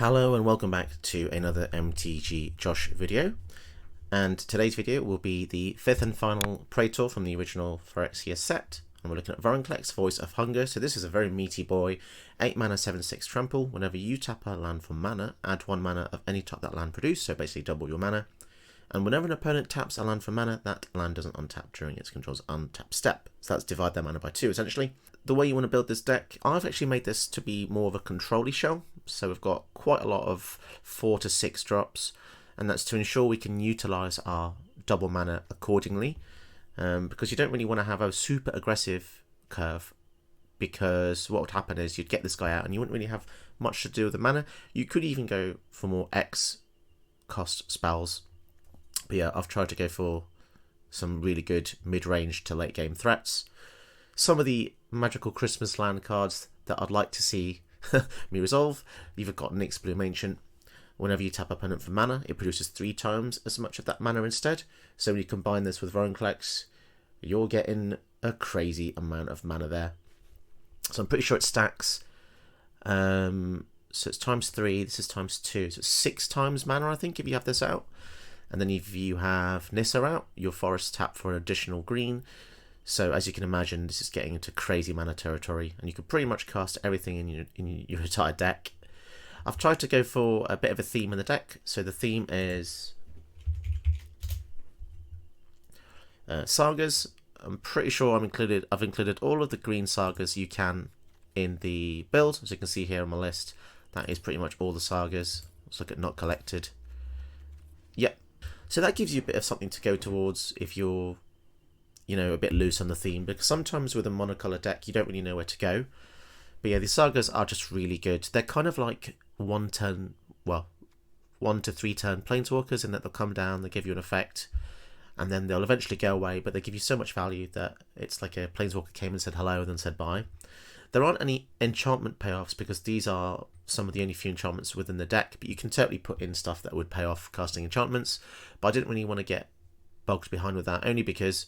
Hello and welcome back to another MTG Josh video, and today's video will be the fifth and final Praetor from the original Phyrexia set, and we're looking at Vorinclex, Voice of Hunger. So this is a very meaty boy, 8 mana 7/6 trample. Whenever you tap a land for mana, add 1 mana of any type that land produced, so basically double your mana. And whenever an opponent taps a land for mana, that land doesn't untap during its control's untap step. So that's divide their mana by 2 essentially. The way you want to build this deck, I've actually made this to be more of a control-y shell. So we've got quite a lot of 4 to 6 drops, and that's to ensure we can utilize our double mana accordingly. Because you don't really want to have a super aggressive curve, because what would happen is you'd get this guy out and you wouldn't really have much to do with the mana. You could even go for more X cost spells. But yeah, I've tried to go for some really good mid-range to late game threats. Some of the magical Christmas land cards that I'd like to see me resolve. You've got Nyx Bloom Ancient. Whenever you tap opponent for mana, it produces 3 times as much of that mana instead. So when you combine this with Vorinclex, you're getting a crazy amount of mana there. So I'm pretty sure it stacks. So it's times 3, this is times 2. So it's 6 times mana, I think, if you have this out. And then if you have Nissa out, your forest tap for an additional green. So as you can imagine, this is getting into crazy mana territory, and you can pretty much cast everything in your entire deck. I've tried to go for a bit of a theme in the deck. So the theme is sagas. I'm pretty sure I've included all of the green sagas you can in the build. As you can see here on my list, that is pretty much all the sagas. Let's look at not collected. Yep. So that gives you a bit of something to go towards if you're, you know, a bit loose on the theme, because sometimes with a monocolor deck you don't really know where to go. But yeah, the sagas are just really good. They're kind of like 1 to 3 turn planeswalkers, in that they'll come down, they give you an effect, and then they'll eventually go away, but they give you so much value that it's like a planeswalker came and said hello and then said bye. There aren't any enchantment payoffs, because these are some of the only few enchantments within the deck, but you can totally put in stuff that would pay off casting enchantments. But I didn't really want to get bogged behind with that, only because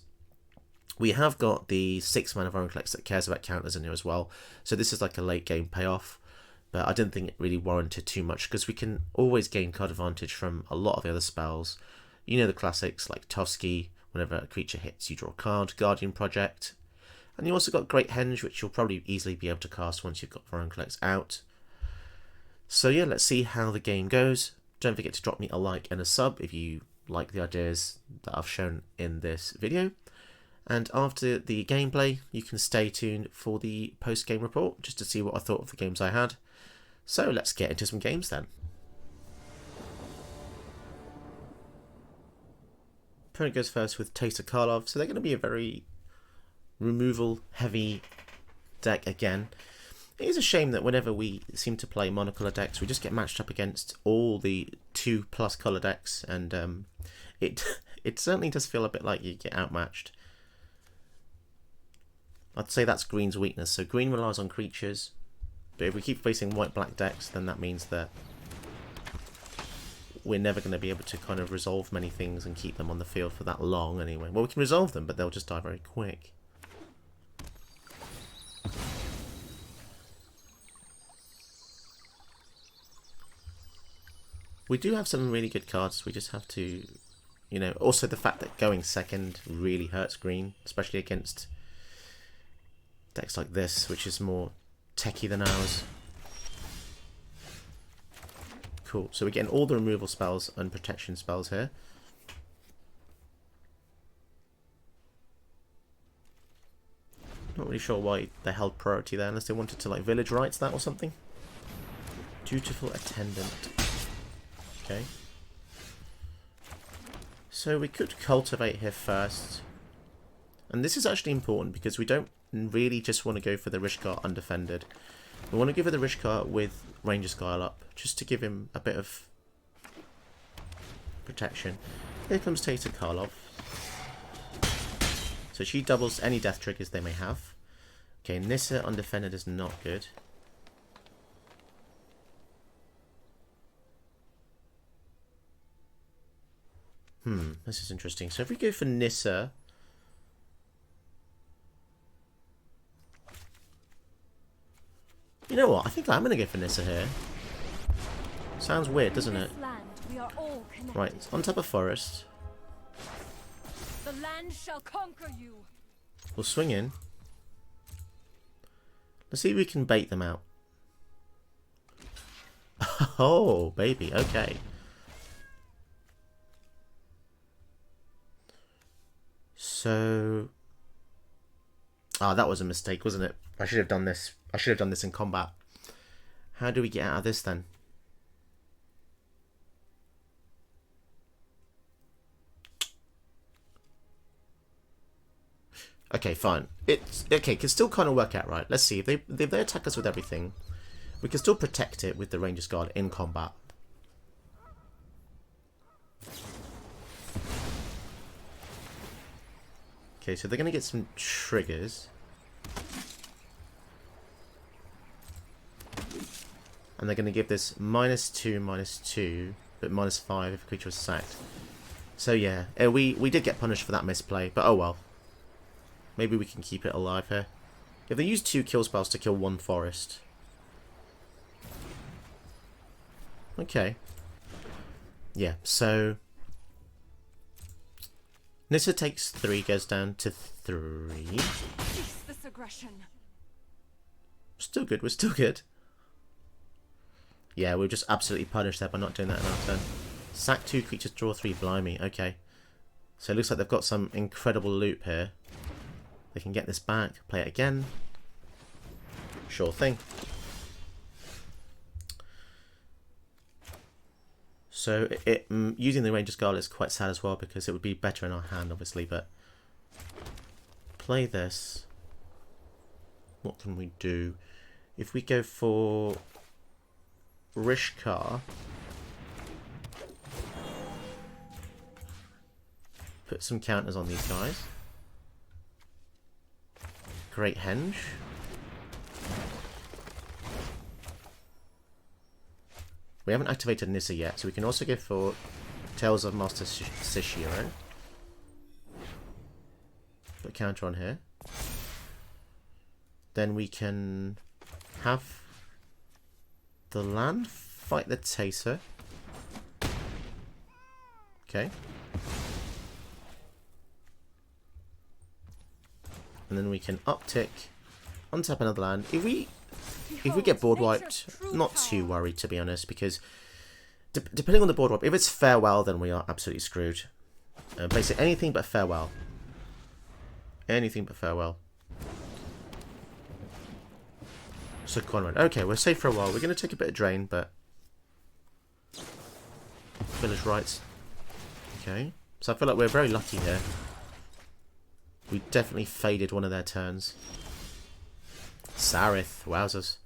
we have got the 6 mana Vorinclex that cares about counters in here as well. So this is like a late game payoff, but I didn't think it really warranted too much, because we can always gain card advantage from a lot of the other spells. You know the classics like Toski, whenever a creature hits you draw a card, Guardian Project. And you also got Great Henge, which you'll probably easily be able to cast once you've got Vorinclex out. So yeah, let's see how the game goes. Don't forget to drop me a like and a sub if you like the ideas that I've shown in this video. And after the gameplay, you can stay tuned for the post-game report, just to see what I thought of the games I had. So let's get into some games then. Opponent goes first with Taste of Karlov, so they're going to be a very removal heavy deck again. It is a shame that whenever we seem to play monocolor decks, we just get matched up against all the 2+ color decks, and it certainly does feel a bit like you get outmatched. I'd say that's green's weakness. So green relies on creatures, but if we keep facing white-black decks, then that means that we're never going to be able to kind of resolve many things and keep them on the field for that long anyway. Well, we can resolve them, but they'll just die very quick. We do have some really good cards. We just have to, you know, also the fact that going second really hurts green, especially against decks like this, which is more techie than ours. Cool, so we're getting all the removal spells and protection spells here. Not really sure why they held priority there, unless they wanted to like village rights that or something. Dutiful Attendant. Okay. So we could cultivate here first. And this is actually important, because we don't really just want to go for the Rishkar undefended. We want to give her the Rishkar with Ranger Skyle up, just to give him a bit of protection. Here comes Tater Karlov. So she doubles any death triggers they may have. Okay, Nissa undefended is not good. This is interesting. So if we go for Nissa, you know what? I think I'm going to go for Nissa here. Sounds weird, doesn't it? Right, Right, on top of forest. the land shall conquer you. We'll swing in. Let's see if we can bait them out. Oh, baby, okay. So... Ah, that was a mistake, wasn't it? I should have done this. I should have done this in combat. How do we get out of this then? Okay, fine. It's okay. Can still kind of work out, right? Let's see if they attack us with everything, we can still protect it with the Ranger's Guard in combat. Okay, so they're going to get some triggers. And they're going to give this -2/-2, but -5 if a creature was sacked. So yeah, we did get punished for that misplay, but oh well. Maybe we can keep it alive here. If they use 2 kill spells to kill 1 forest. Okay. Yeah, so... Nissa takes 3, goes down to 3. Cease this aggression. Still good, we're still good. Yeah, we're just absolutely punished there by not doing that in our turn. Sack 2 creatures, draw 3, blimey, okay. So it looks like they've got some incredible loot here. They can get this back, play it again. Sure thing. So using the Ranger's Guard is quite sad as well, because it would be better in our hand, obviously, but... Play this. What can we do? If we go for... Rishkar. Put some counters on these guys. Great Henge. We haven't activated Nissa yet, so we can also go for Tales of Master Sishiro. Put a counter on here. Then we can have the land fight the Taser. Okay. And then we can uptick, untap another land. If we get board wiped, not too worried, to be honest, because depending on the board wipe, if it's farewell, then we are absolutely screwed. Basically anything but farewell. Anything but farewell. So Conrad, okay, we're safe for a while. We're going to take a bit of drain, but village rights. Okay, so I feel like we're very lucky here. We definitely faded one of their turns. Sarith, wowzers.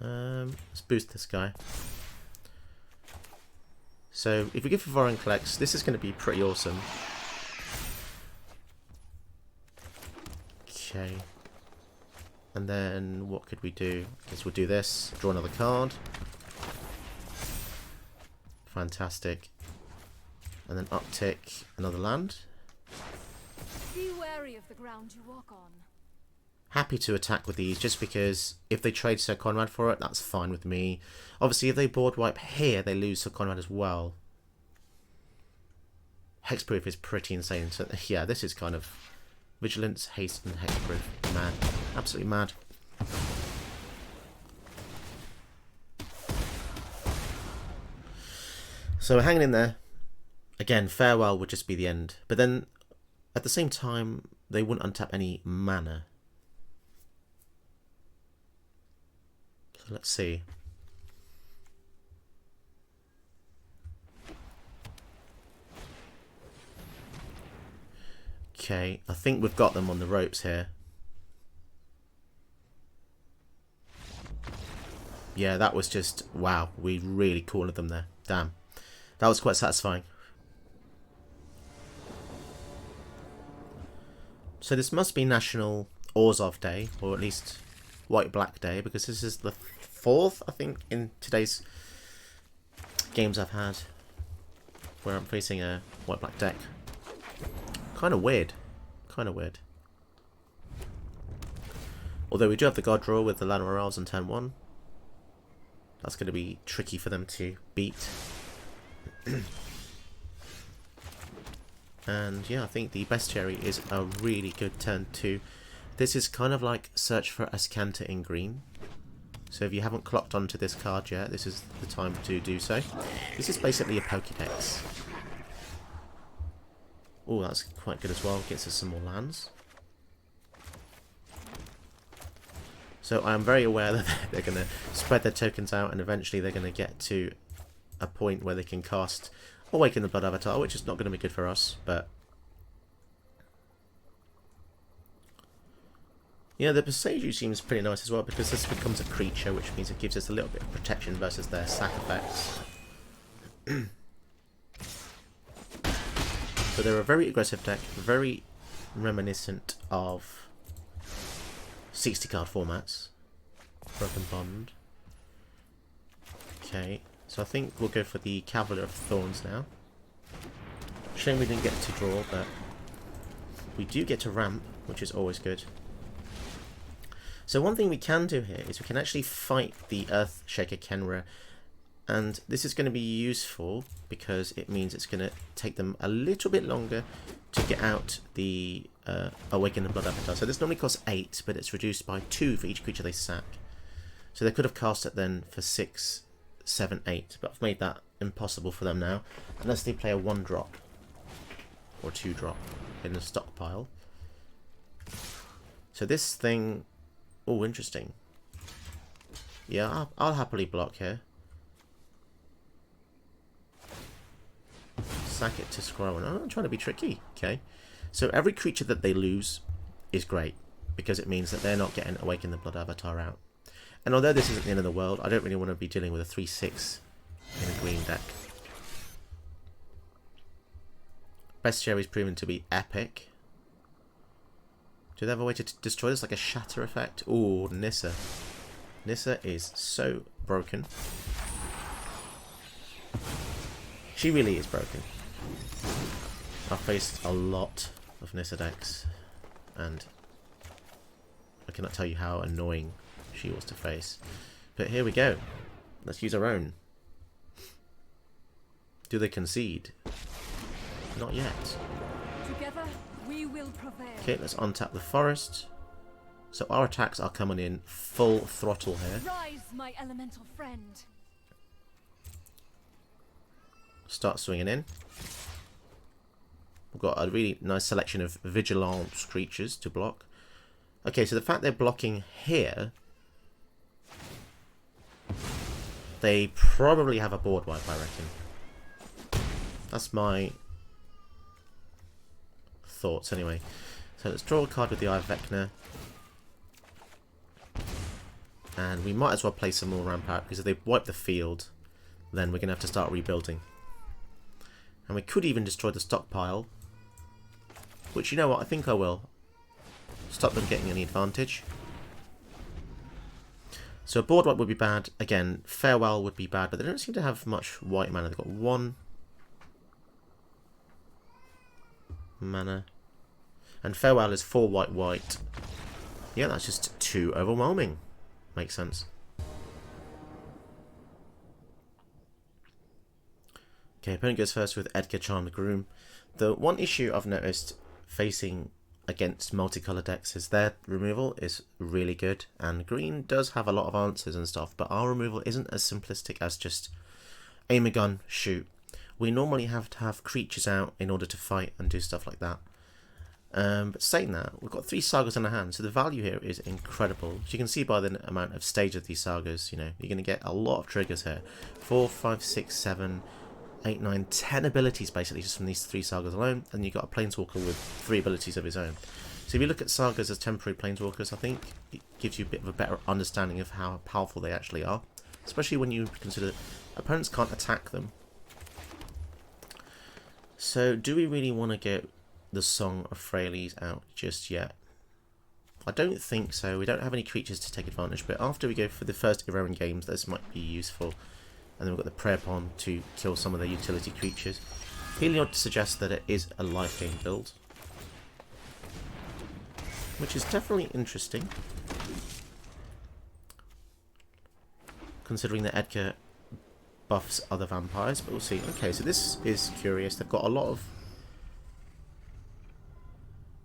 Let's boost this guy. So if we go for Vorinclex, this is going to be pretty awesome. Okay. And then what could we do? I guess we'll do this. Draw another card. Fantastic. And then uptick another land. Be wary of the ground you walk on. Happy to attack with these, just because if they trade Sir Conrad for it, that's fine with me. Obviously, if they board wipe here, they lose Sir Conrad as well. Hexproof is pretty insane. So yeah, this is kind of vigilance, haste, and hexproof. Mad. Absolutely mad. So we're hanging in there. Again, farewell would just be the end. But then, at the same time, they wouldn't untap any mana. So let's see. Okay, I think we've got them on the ropes here. Yeah, that was just, wow, we really cornered them there. Damn. That was quite satisfying. So this must be National Orzhov Day, or at least White-Black Day, because this is the 4th, I think, in today's games I've had, where I'm facing a White-Black deck. Kind of weird. Kind of weird. Although we do have the God draw with the Land Morales on turn 1. That's going to be tricky for them to beat. And yeah, I think the bestiary is a really good turn 2. This is kind of like Search for Ascanta in green. So if you haven't clocked onto this card yet, this is the time to do so. This is basically a Pokédex. Oh, that's quite good as well. Gets us some more lands. So I'm very aware that they're going to spread their tokens out, and eventually they're going to get to a point where they can cast Awaken the Blood Avatar, which is not going to be good for us, but yeah, the Boseiju seems pretty nice as well, because this becomes a creature, which means it gives us a little bit of protection versus their sack effects. So they're a very aggressive deck, very reminiscent of 60 card formats. Broken Bond. Okay, so I think we'll go for the Cavalier of Thorns now. Shame we didn't get to draw, but we do get to ramp, which is always good. So one thing we can do here is we can actually fight the Earthshaker Kenra, and this is going to be useful because it means it's going to take them a little bit longer to get out the Awaken the Blood Avatar. So this normally costs 8, but it's reduced by 2 for each creature they sack. So they could have cast it then for 6, 7, 8, but I've made that impossible for them now, unless they play a 1-drop or 2-drop in the stockpile. So this thing, oh, interesting. Yeah, I'll happily block here. Sack it to scroll. Oh, I'm trying to be tricky. Okay, so every creature that they lose is great, because it means that they're not getting Awaken the Blood Avatar out. And although this isn't the end of the world, I don't really want to be dealing with a 3/6 in a green deck. Bestiary is proven to be epic. Do they have a way to destroy this, like a shatter effect? Ooh, Nissa. Nissa is so broken. She really is broken. I've faced a lot of Nissa decks, and I cannot tell you how annoying she was to face. But here we go. Let's use our own. Do they concede? Not yet. Together we will prevail. Okay, let's untap the forest. So our attacks are coming in full throttle here. Rise, my elemental friend. Start swinging in. We've got a really nice selection of Vigilance creatures to block. Okay, so the fact they're blocking here, they probably have a board wipe, I reckon. That's my thoughts anyway. So let's draw a card with the Eye of Vecna. And we might as well play some more ramp out, because if they wipe the field, then we're going to have to start rebuilding. And we could even destroy the stockpile, which, you know what, I think I will. Stop them getting any advantage. So a board wipe would be bad. Again, Farewell would be bad, but they don't seem to have much white mana. They've got 1 mana. And Farewell is 4 white. Yeah, that's just too overwhelming. Makes sense. Okay, opponent goes first with Edgar Charmed Groom. The one issue I've noticed facing against multicolour decks is their removal is really good, and green does have a lot of answers and stuff, but our removal isn't as simplistic as just aim a gun, shoot. We normally have to have creatures out in order to fight and do stuff like that. But saying that, we've got 3 sagas in our hand, so the value here is incredible. As you can see by the amount of stage of these sagas, you know, you're going to get a lot of triggers here. 4, 5, 6, 7, 8, 9, 10 abilities basically just from these 3 sagas alone, and you've got a Planeswalker with 3 abilities of his own. So if you look at sagas as temporary Planeswalkers, I think it gives you a bit of a better understanding of how powerful they actually are, especially when you consider that opponents can't attack them. So do we really want to get the Song of Freyalise out just yet? I don't think so. We don't have any creatures to take advantage, but after we go for the first Iroan games, this might be useful. And then we've got the Prayer Pond to kill some of the utility creatures. Heliod suggests that it is a life gain build, which is definitely interesting. considering that Edgar buffs other vampires, but we'll see. Okay, so this is curious. They've got a lot of...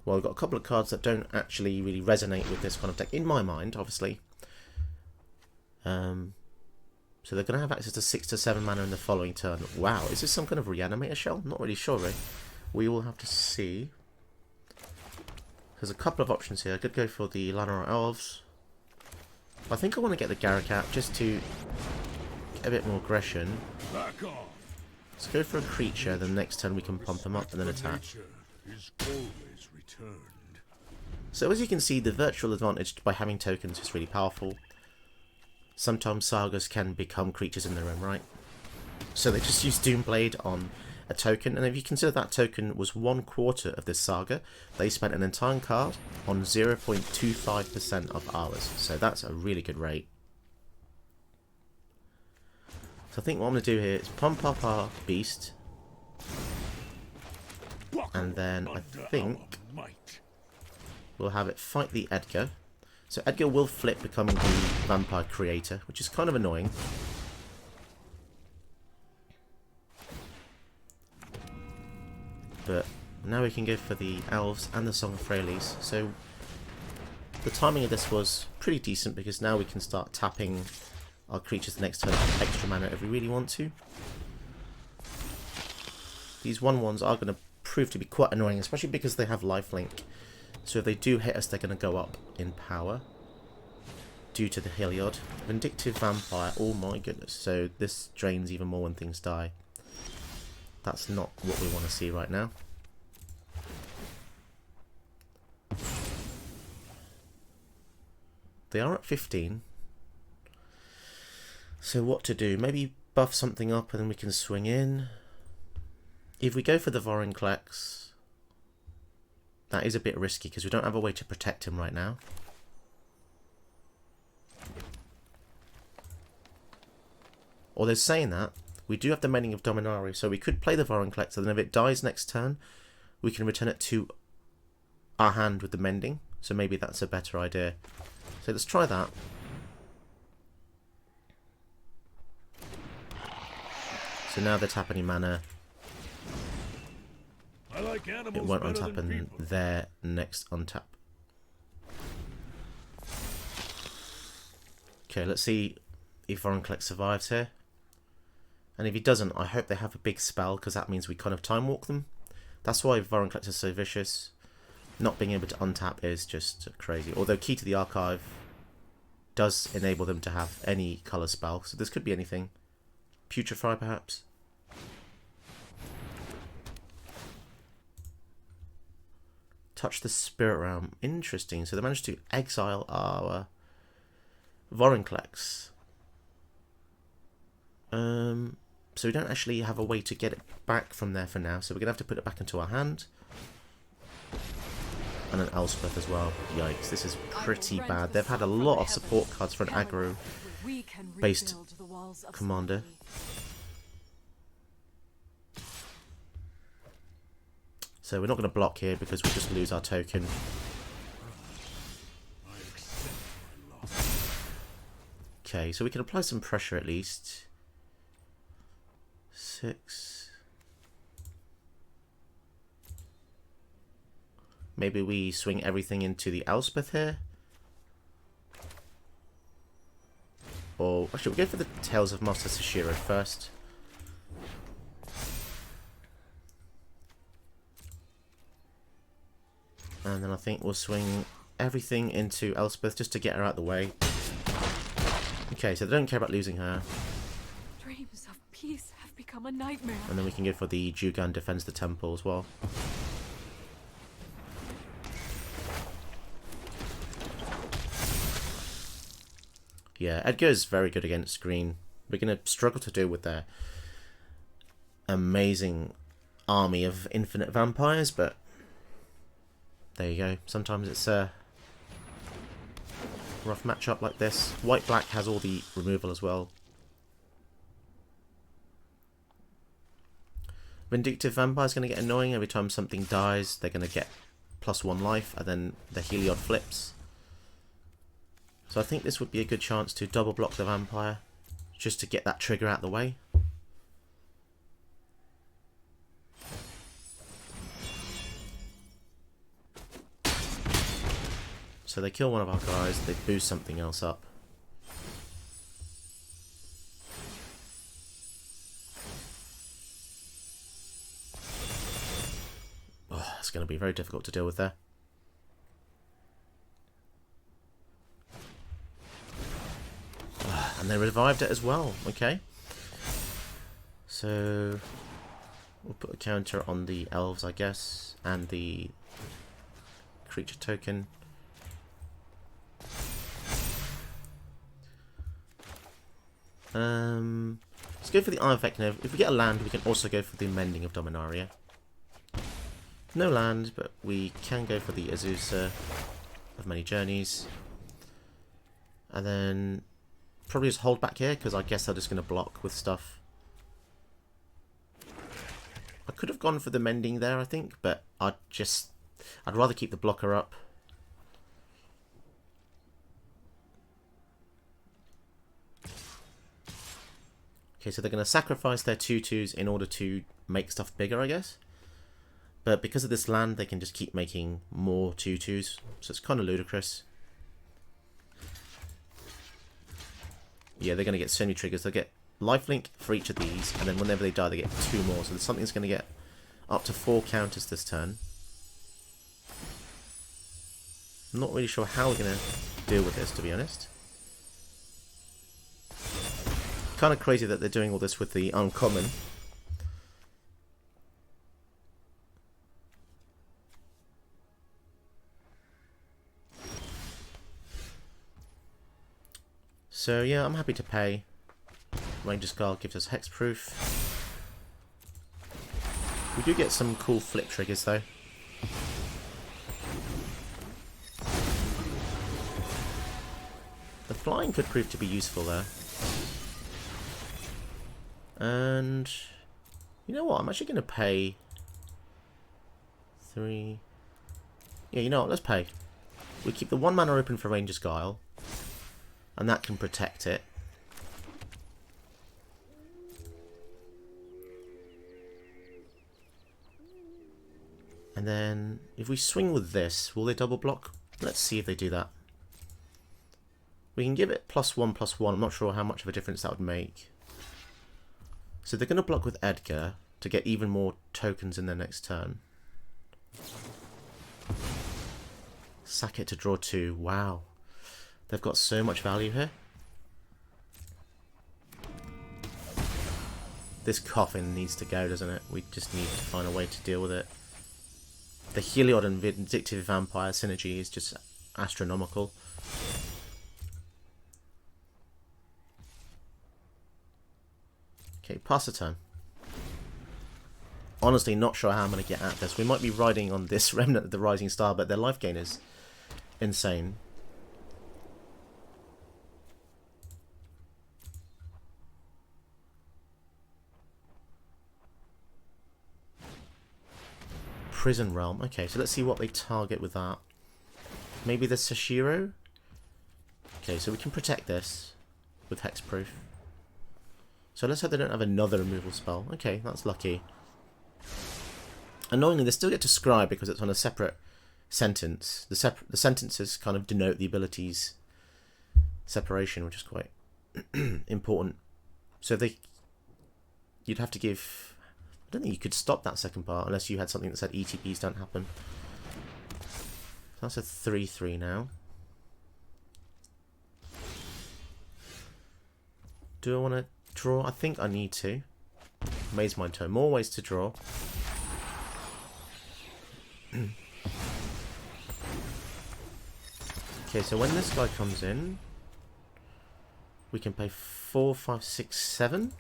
Well, we've got a couple of cards that don't actually really resonate with this kind of deck, in my mind, obviously. So they're going to have access to 6 to 7 mana in the following turn. Wow, is this some kind of reanimator shell? Not really sure, really. We will have to see. There's a couple of options here. I could go for the Lanora Elves. I think I want to get the Garakat just to get a bit more aggression. Let's go for a creature, then next turn we can pump them up and then attack. So as you can see, the virtual advantage by having tokens is really powerful. Sometimes sagas can become creatures in their own right. So they just use Doomblade on a token, and if you consider that token was 1/4 of this saga, they spent an entire card on 0.25% of ours. So that's a really good rate. So I think what I'm going to do here is pump up our beast. And then I think we'll have it fight the Edgar. So Edgar will flip, becoming the vampire creator, which is kind of annoying. But now we can go for the Elves and the Song of Freyalise. So the timing of this was pretty decent, because now we can start tapping our creatures the next turn for extra mana if we really want to. These 1/1s are going to prove to be quite annoying, especially because they have lifelink. So if they do hit us, they're going to go up in power due to the Heliod. Vindictive Vampire, oh my goodness. So this drains even more when things die. That's not what we want to see right now. They are at 15. So what to do? Maybe buff something up and then we can swing in. If we go for the Vorinclex, that is a bit risky because we don't have a way to protect him right now. Although saying that, we do have the Mending of Dominaria, so we could play the Vorinclex, and then if it dies next turn, we can return it to our hand with the Mending. So maybe that's a better idea. So let's try that. So now they tap any mana. It won't untap and their next untap. Okay, let's see if Vorinclex survives here. And if he doesn't, I hope they have a big spell, because that means we kind of time walk them. That's why Vorinclex is so vicious. Not being able to untap is just crazy. Although Key to the Archive does enable them to have any colour spell. So this could be anything. Putrefy perhaps. Touch the Spirit Realm. Interesting. So they managed to exile our Vorinclex. So we don't actually have a way to get it back from there for now. So we're going to have to put it back into our hand. And an Elspeth as well. Yikes, this is pretty bad. They've had a lot of support cards for an aggro-based commander. So we're not going to block here because we'll just lose our token. Okay, so we can apply some pressure at least. 6. Maybe we swing everything into the Elspeth here. Or actually we'll go for the Tales of Master Sashiro first. And then I think we'll swing everything into Elspeth just to get her out of the way. Okay, so they don't care about losing her. Dreams of peace have become a nightmare. And then we can go for the Jugan Defends the Temple as well. Yeah, Edgar is very good against green. We're going to struggle to deal with their amazing army of infinite vampires, but there you go. Sometimes it's a rough matchup like this. White-black has all the removal as well. Vindictive Vampire is going to get annoying. Every time something dies, they're going to get +1 life, and then the Heliod flips. So I think this would be a good chance to double block the Vampire. just to get that trigger out of the way. So they kill one of our guys, they boost something else up. Oh, it's going to be very difficult to deal with there. And they revived it as well. Okay. So we'll put a counter on the elves, I guess, and the creature token. Let's go for the Eye of Vecna. If we get a land, we can also go for the Mending of Dominaria. No land, but we can go for the Azusa of Many Journeys. And then probably just hold back here, because I guess they're just going to block with stuff. I could have gone for the Mending there, I think, but I'd rather keep the blocker up. Okay, so they're going to sacrifice their 2/2s in order to make stuff bigger, I guess. But because of this land, they can just keep making more 2/2s. So it's kind of ludicrous. Yeah, they're going to get so many triggers. They'll get lifelink for each of these, and then whenever they die, they get 2 more. So something's going to get up to 4 counters this turn. I'm not really sure how we're going to deal with this, to be honest. Kind of crazy that they're doing all this with the uncommon. So yeah, I'm happy to pay. Ranger Skull gives us hexproof. We do get some cool flip triggers though. The flying could prove to be useful there. And you know what? I'm actually going to pay 3. Yeah, you know what? Let's pay. We keep the 1 mana open for Ranger's Guile, and that can protect it. And then if we swing with this, will they double block? Let's see if they do that. We can give it +1/+1. I'm not sure how much of a difference that would make. So they're going to block with Edgar to get even more tokens in their next turn. Sack it to draw 2. Wow. They've got so much value here. This coffin needs to go, doesn't it? We just need to find a way to deal with it. The Heliod and Vindictive Vampire synergy is just astronomical. Okay, pass the turn. Honestly, not sure how I'm going to get at this. We might be riding on this Remnant of the Rising Star, but their life gain is insane. Prison Realm. Okay, so let's see what they target with that. Maybe the Sashiro? Okay, so we can protect this with hexproof. So let's hope they don't have another removal spell. Okay, that's lucky. Annoyingly, they still get to scribe because it's on a separate sentence. The sentences kind of denote the abilities separation, which is quite important. So you'd have to give... I don't think you could stop that second part unless you had something that said ETPs don't happen. So that's a 3/3 now. Do I want to draw? I think I need to. Maze my turn. More ways to draw. Okay, so when this guy comes in, we can pay 4, 5, 6, 7.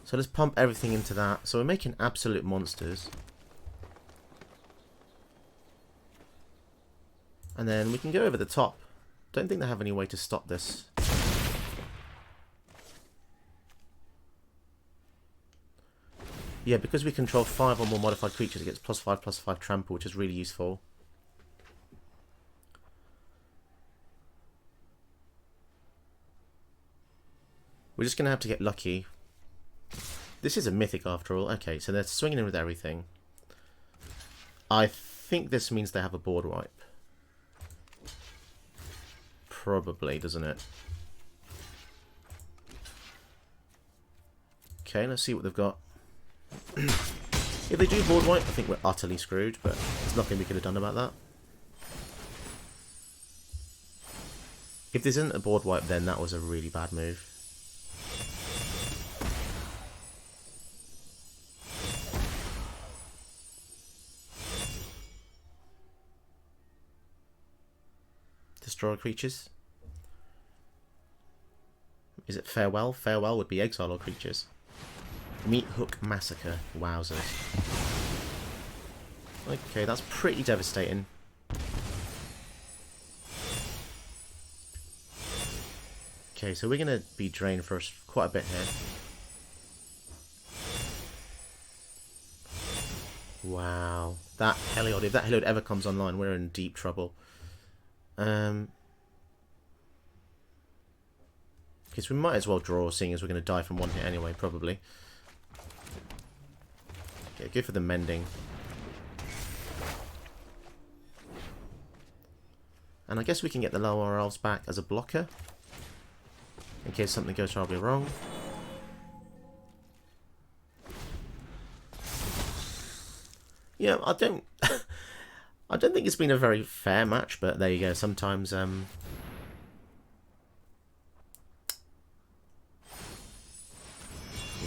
So let's pump everything into that. So we're making absolute monsters. And then we can go over the top. Don't think they have any way to stop this. Yeah, because we control 5 or more modified creatures, it gets +5/+5 trample, which is really useful. We're just going to have to get lucky. This is a mythic after all. Okay, so they're swinging in with everything. I think this means they have a board wipe. Probably, doesn't it? Okay, let's see what they've got. If they do board wipe, I think we're utterly screwed, but there's nothing we could have done about that. If this isn't a board wipe, then that was a really bad move. Destroy creatures. Is it farewell? Farewell would be exile all creatures. Meat hook massacre. Wowzers. Okay, that's pretty devastating. Okay, so we're going to be drained for quite a bit here. Wow. That Heliod, if that Heliod ever comes online, we're in deep trouble. Because we might as well draw, seeing as we're going to die from one hit anyway, probably. Okay, go for the mending. And I guess we can get the lower elves back as a blocker, in case something goes horribly wrong. Yeah, I don't think it's been a very fair match, but there you go. Sometimes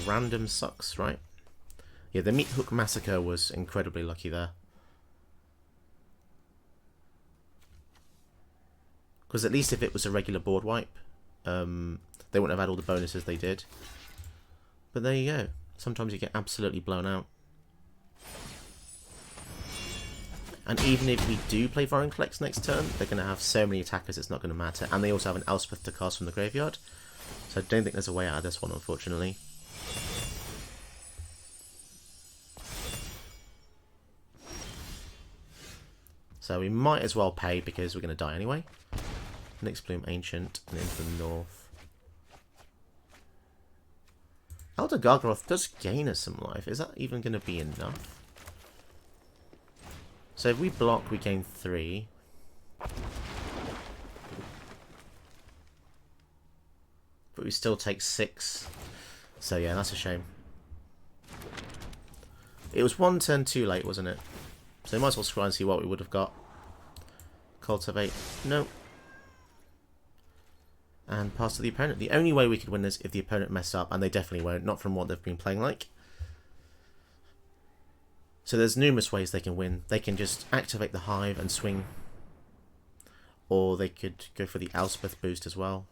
random sucks, right? Yeah, the Meat Hook Massacre was incredibly lucky there. Because at least if it was a regular board wipe, they wouldn't have had all the bonuses they did. But there you go. Sometimes you get absolutely blown out. And even if we do play Vorinclex next turn, they're going to have so many attackers it's not going to matter. And they also have an Elspeth to cast from the graveyard. So I don't think there's a way out of this one, unfortunately. So we might as well pay because we're going to die anyway. Next Bloom Ancient and into the north. Elder Gargaroth does gain us some life. Is that even going to be enough? So if we block, we gain 3. But we still take 6. So yeah, that's a shame. It was one turn too late, wasn't it? So we might as well scry and see what we would have got. Cultivate. No. And pass to the opponent. The only way we could win this if the opponent messed up, and they definitely won't, not from what they've been playing like. So there's numerous ways they can win. They can just activate the Hive and swing. Or they could go for the Elspeth boost as well.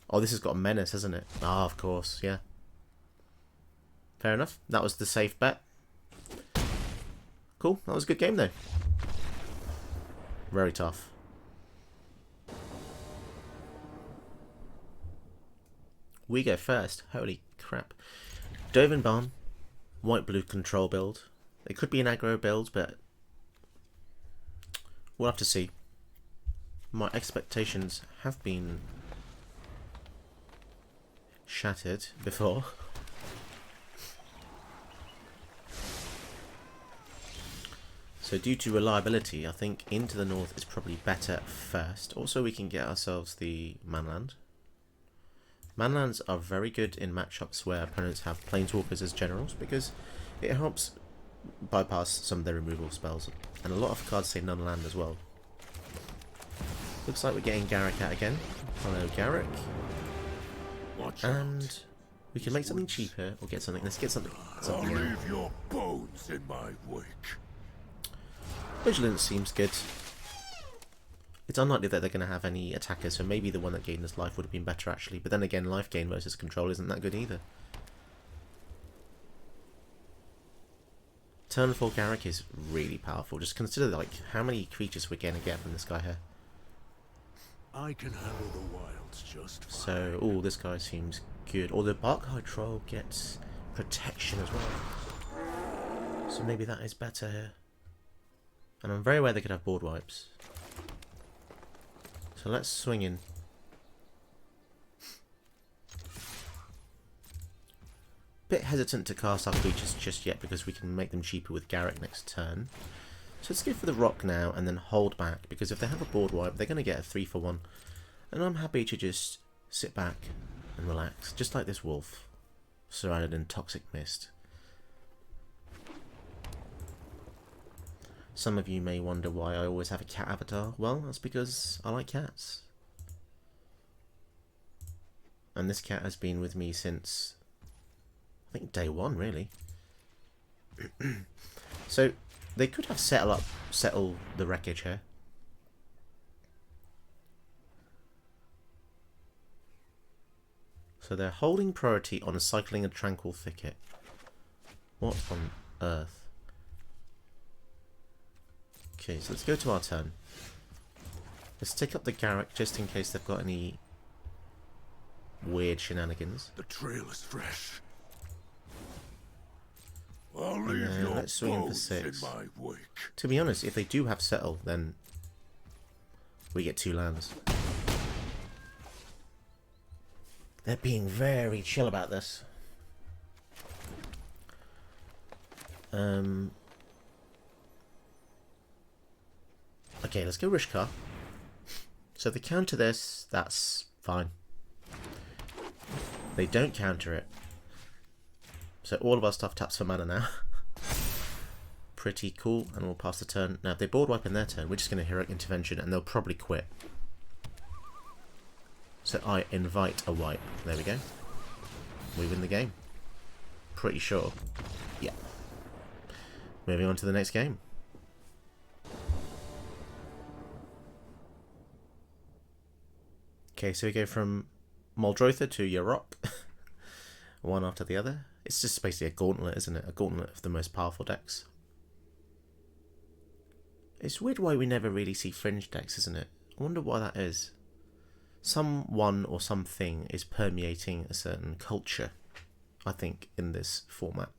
Oh, this has got a menace, hasn't it? Ah, of course, yeah. Fair enough. That was the safe bet. Cool, that was a good game though. Very tough. We go first. Holy crap. Dovin Barn. White-blue control build. It could be an aggro build, but we'll have to see. My expectations have been shattered before. So due to reliability, I think into the north is probably better first. Also, we can get ourselves the Manland. Manlands are very good in matchups where opponents have Planeswalkers as generals, because it helps bypass some of their removal spells. And a lot of cards say none-land as well. Looks like we're getting Garrick out again. Hello, Garrick. And we can make something cheaper or get something. Let's get something. I'll leave your bones in my wake. Vigilance seems good. It's unlikely that they're going to have any attackers, so maybe the one that gained us life would have been better actually. But then again, life gain versus control isn't that good either. Turn 4 Garrick is really powerful. Just consider like how many creatures we're going to get from this guy here. I can handle the wilds just fine. So, oh, this guy seems good. Or the Barkhide Troll gets protection as well. So maybe that is better here. And I'm very aware they could have board wipes. So let's swing in. bit hesitant to cast our creatures just yet because we can make them cheaper with Garrick next turn. So let's go for the rock now and then hold back, because if they have a board wipe, they're going to get a 3-for-1. And I'm happy to just sit back and relax, just like this wolf, surrounded in toxic mist. Some of you may wonder why I always have a cat avatar. Well, that's because I like cats. And this cat has been with me since, I think, day one, really. So they could have settle the wreckage here. So they're holding priority on cycling a tranquil thicket. What on earth? Okay, so let's go to our turn. Let's take up the Garrick just in case they've got any weird shenanigans. The trail is fresh. I'll leave your let's swing in for bones 6. in my wake. To be honest, if they do have settle, then we get 2 lands. They're being very chill about this. Okay, let's go Rishkar. So if they counter this, that's fine. They don't counter it. So all of our stuff taps for mana now. Pretty cool, and we'll pass the turn. Now if they board wipe in their turn, we're just going to Heroic Intervention and they'll probably quit. So I invite a wipe. There we go. We win the game. Pretty sure. Yeah. Moving on to the next game. Okay, so we go from Muldrotha to Yarok. One after the other. It's just basically a gauntlet, isn't it? A gauntlet of the most powerful decks. It's weird why we never really see fringe decks, isn't it? I wonder why that is. Someone or something is permeating a certain culture, I think, in this format.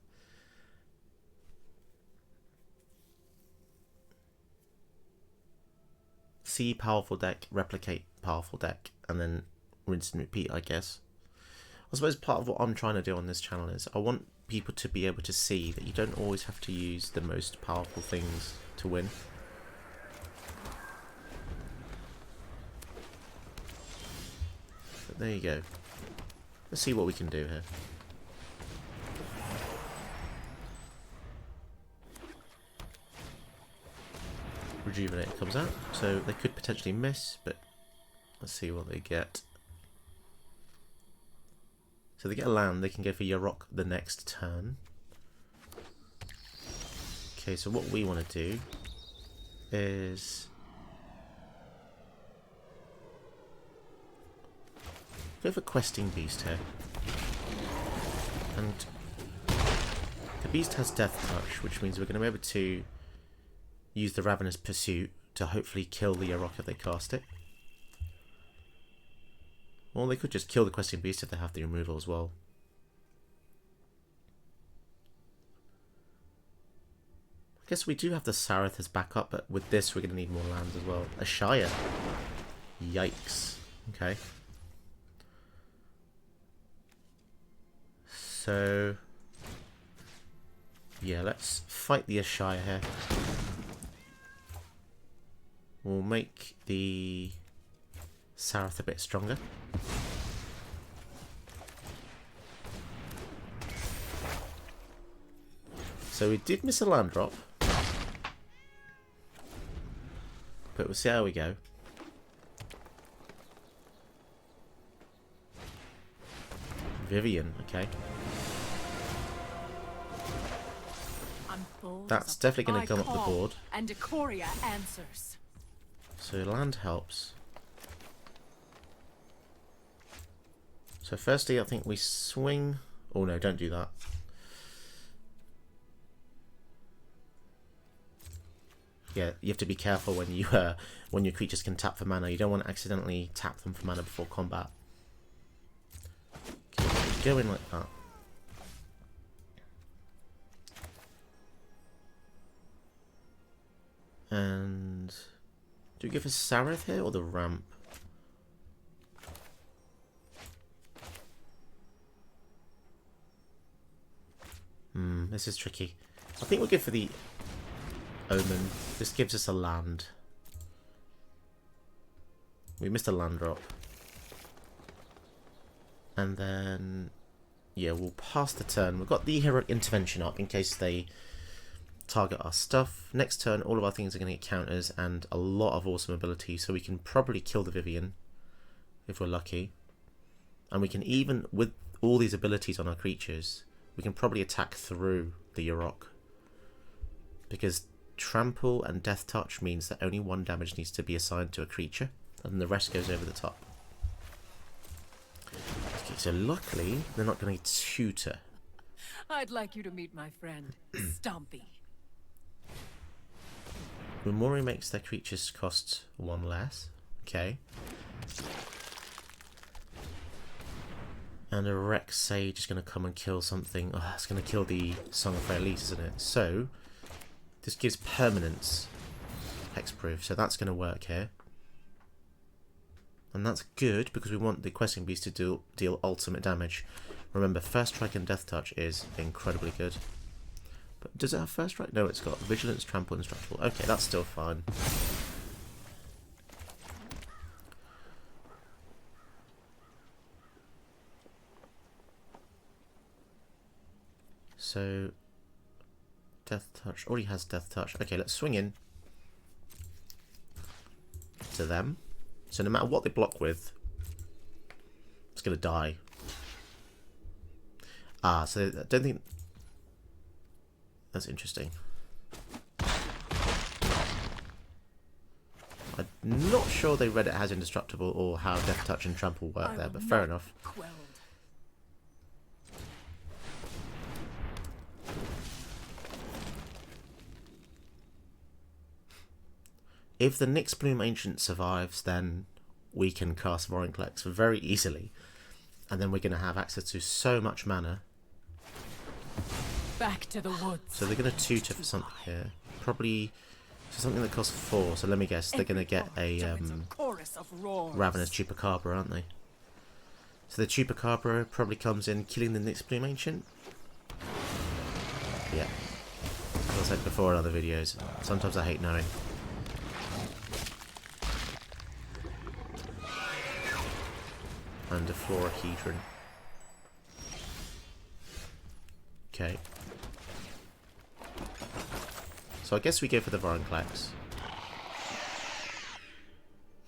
See powerful deck, replicate powerful deck, and then rinse and repeat, I guess. I suppose part of what I'm trying to do on this channel is I want people to be able to see that you don't always have to use the most powerful things to win. But there you go. Let's see what we can do here. Rejuvenate comes out, so they could potentially miss, but let's see what they get. So they get a land, they can go for Yarok the next turn. Okay, so what we want to do is go for Questing Beast here. And the beast has Death Touch, which means we're going to be able to use the Ravenous Pursuit to hopefully kill the Yarok if they cast it. Or they could just kill the Questing Beast if they have the removal as well. I guess we do have the Sarith as backup, but with this we're going to need more lands as well. A Shire. Yikes. Okay. So yeah, let's fight the Ashaya here. We'll make the Sarith a bit stronger. So we did miss a land drop, but we'll see how we go. Vivian, okay. That's definitely going to come up the board. And Decoria answers. So land helps. So firstly, I think we swing. Oh no, don't do that. Yeah, you have to be careful when your creatures can tap for mana. You don't want to accidentally tap them for mana before combat. Okay, so go in like that. And do we go for Sarith here or the ramp? This is tricky. I think we'll go for the Omen. This gives us a land. We missed a land drop. And then, yeah, we'll pass the turn. We've got the Heroic Intervention up in case they target our stuff. Next turn, all of our things are going to get counters and a lot of awesome abilities, so we can probably kill the Vivian if we're lucky. And we can even, with all these abilities on our creatures, we can probably attack through the Yurok. Because Trample and Death Touch means that only 1 damage needs to be assigned to a creature, and the rest goes over the top. Okay, so luckily, they're not going to tutor. I'd like you to meet my friend, Stompy. Memori makes their creatures cost 1 less. Okay. And a Rex Sage is going to come and kill something. Oh, it's going to kill the Song of Fair Lease, isn't it? So, this gives permanence hexproof, so that's going to work here. And that's good because we want the Questing Beast to deal ultimate damage. Remember, First Strike and Death Touch is incredibly good. But does it have First Strike? No, it's got Vigilance, Trample, and Indestructible. Okay, that's still fine. So, Death Touch. Already has Death Touch. Okay, let's swing in to them. So no matter what they block with, it's going to die. Ah, so I don't think... That's interesting. I'm not sure they read it as Indestructible or how Death Touch and Trample work there, but fair enough. Quelled. If the Nyx Bloom Ancient survives, then we can cast Vorinclex very easily. And then we're going to have access to so much mana. Back to the woods. So they're going to tutor for something here. Probably something that costs 4. So let me guess, they're going to get a Ravenous Chupacabra, aren't they? So the Chupacabra probably comes in killing the Nyx Bloom Ancient. Yeah. As I said before in other videos, sometimes I hate knowing. And a Florahedron. Okay. So I guess we go for the Vorinclex.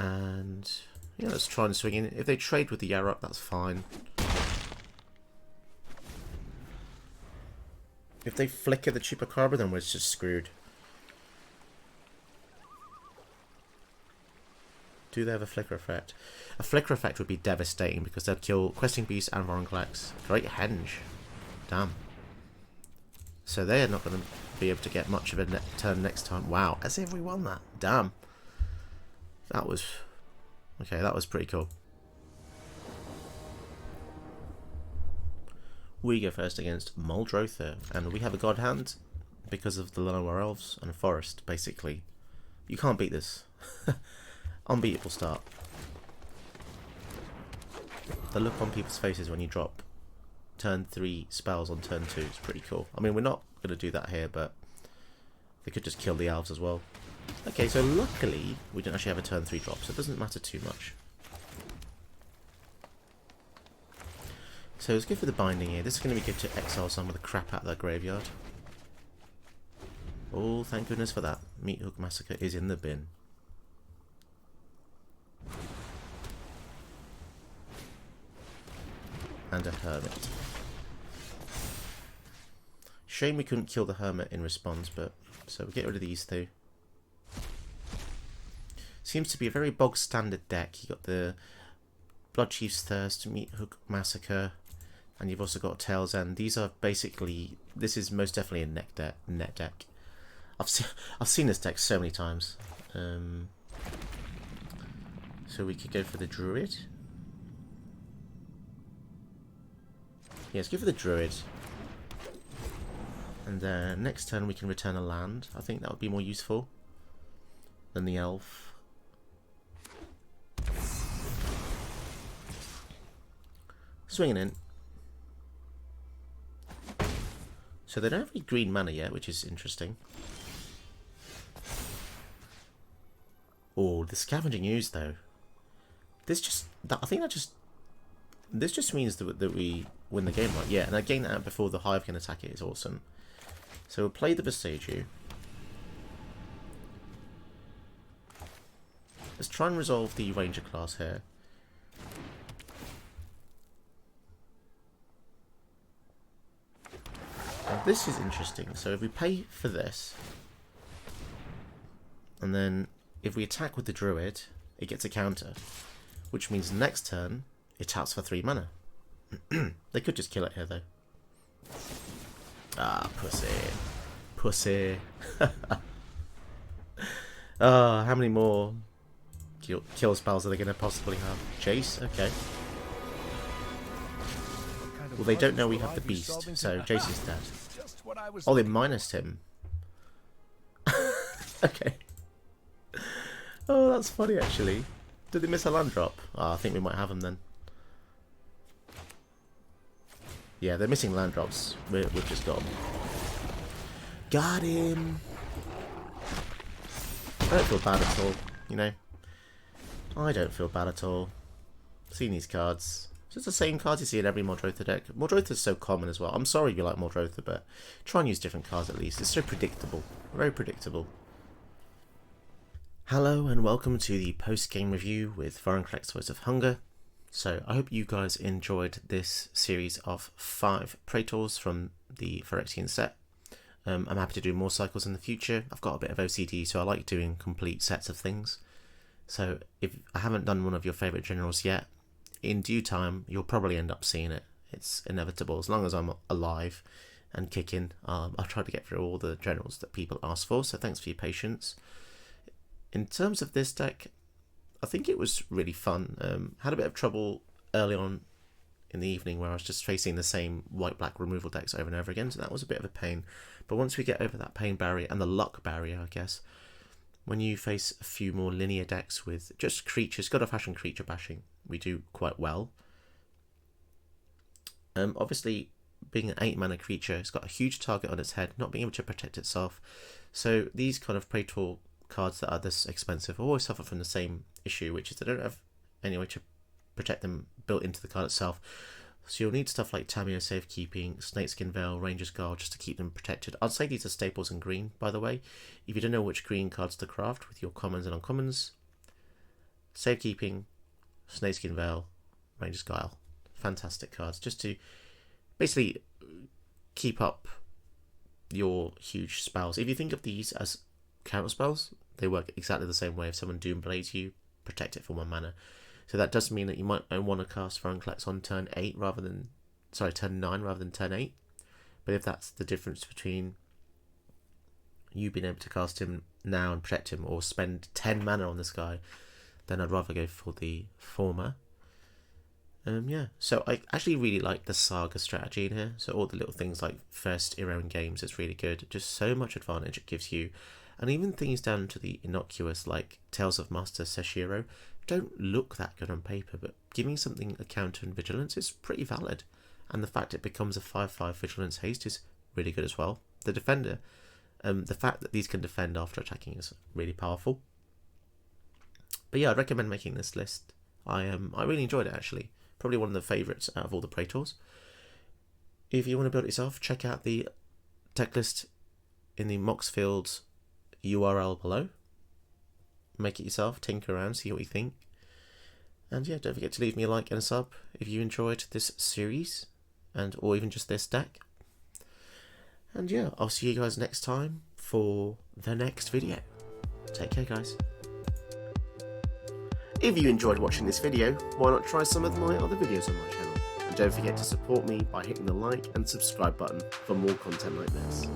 And yeah, let's try and swing in. If they trade with the Yarok, that's fine. If they flicker the Chupacabra, then we're just screwed. Do they have a flicker effect? A flicker effect would be devastating because they'd kill Questing Beast and Vorinclex. Great henge. Damn. So they're not going to be able to get much of a turn next time. Wow, as if we won that. Damn. That was... Okay, that was pretty cool. We go first against Muldrotha, and we have a God Hand because of the Lower Elves and a Forest, basically. You can't beat this. Unbeatable start. The look on people's faces when you drop turn 3 spells on turn 2 is pretty cool. I mean, we're not going to do that here, but they could just kill the elves as well. Okay, so luckily we don't actually have a turn 3 drop, so it doesn't matter too much. So let's go for the binding here. This is going to be good to exile some of the crap out of their graveyard. Oh, thank goodness for that. Meat Hook Massacre is in the bin. And a Hermit. Shame we couldn't kill the Hermit in response, but so we get rid of these two. Seems to be a very bog standard deck. You got the Blood Chief's Thirst, Meat Hook Massacre, and you've also got Tail's End. These are basically, this is most definitely a net deck. I've seen this deck so many times. So we could go for the Druid. Yeah, let's go for the Druid. And next turn we can return a land. I think that would be more useful than the Elf. Swinging in. So they don't have any green mana yet, which is interesting. Oh, the scavenging ooze though. This just, I think that just, this just means that we win the game, right? Yeah, and I gained that out before the Hive can attack it. It's awesome. So we'll play the Vestige. Let's try and resolve the Ranger class here. Now this is interesting. So if we pay for this, and then if we attack with the Druid, it gets a counter, which means next turn it taps for 3 mana. They could just kill it here though. Ah, pussy. Pussy. Ah, how many more kill spells are they going to possibly have? Jace? Okay. Well, they don't know we have the beast, so Jace is dead. Oh, they minused him. Okay. Oh, that's funny actually. Did they miss a land drop? Oh, I think we might have them then. Yeah, they're missing land drops. We've just got them. Got him! I don't feel bad at all, you know. I don't feel bad at all. Seeing these cards. It's just the same cards you see in every Mordrotha deck. Mordrotha's so common as well. I'm sorry you like Mordrotha, but try and use different cards at least. It's so predictable. Very predictable. Hello and welcome to the post-game review with Vorinclex Voice of Hunger. So I hope you guys enjoyed this series of 5 Praetors from the Phyrexian set. I'm happy to do more cycles in the future. I've got a bit of OCD, so I like doing complete sets of things. So if I haven't done one of your favourite generals yet, in due time you'll probably end up seeing it. It's inevitable. As long as I'm alive and kicking, I'll try to get through all the generals that people ask for, so thanks for your patience. In terms of this deck, I think it was really fun. Had a bit of trouble early on in the evening where I was just facing the same white-black removal decks over and over again, so that was a bit of a pain. But once we get over that pain barrier, and the luck barrier, I guess, when you face a few more linear decks with just creatures, God of Fashion creature bashing, we do quite well. Obviously, being an 8-mana creature, it's got a huge target on its head, not being able to protect itself. So these kind of Praetor cards that are this expensive always suffer from the same issue, which is they don't have any way to protect them built into the card itself. So you'll need stuff like Tamiyo Safekeeping, Snakeskin Veil, Ranger's Guard just to keep them protected. I'd say these are staples in green, by the way. If you don't know which green cards to craft with your commons and uncommons, Safekeeping, Snakeskin Veil, Ranger's Guile. Fantastic cards just to basically keep up your huge spells. If you think of these as counter spells, they work exactly the same way. If someone Doom Blades you, protect it for 1 mana. So that does mean that you might want to cast Vorinclex on turn 8 rather than, sorry, turn 9 rather than turn 8. But if that's the difference between you being able to cast him now and protect him, or spend 10 mana on this guy, then I'd rather go for the former. Yeah, so I actually really like the Saga strategy in here. So all the little things like first hero in games is really good. Just so much advantage it gives you. And even things down to the innocuous like Tales of Master Seshiro don't look that good on paper, but giving something a counter and vigilance is pretty valid. And the fact it becomes a 5/5 vigilance haste is really good as well. The defender, the fact that these can defend after attacking is really powerful. But yeah, I'd recommend making this list. I really enjoyed it actually. Probably one of the favourites out of all the Praetors. If you want to build it yourself, check out the tech list in the Moxfield URL below. Make it yourself, tinker around, see what you think. And yeah, don't forget to leave me a like and a sub if you enjoyed this series, or even just this deck. And yeah, I'll see you guys next time for the next video. Take care, guys. If you enjoyed watching this video, why not try some of my other videos on my channel? And don't forget to support me by hitting the like and subscribe button for more content like this.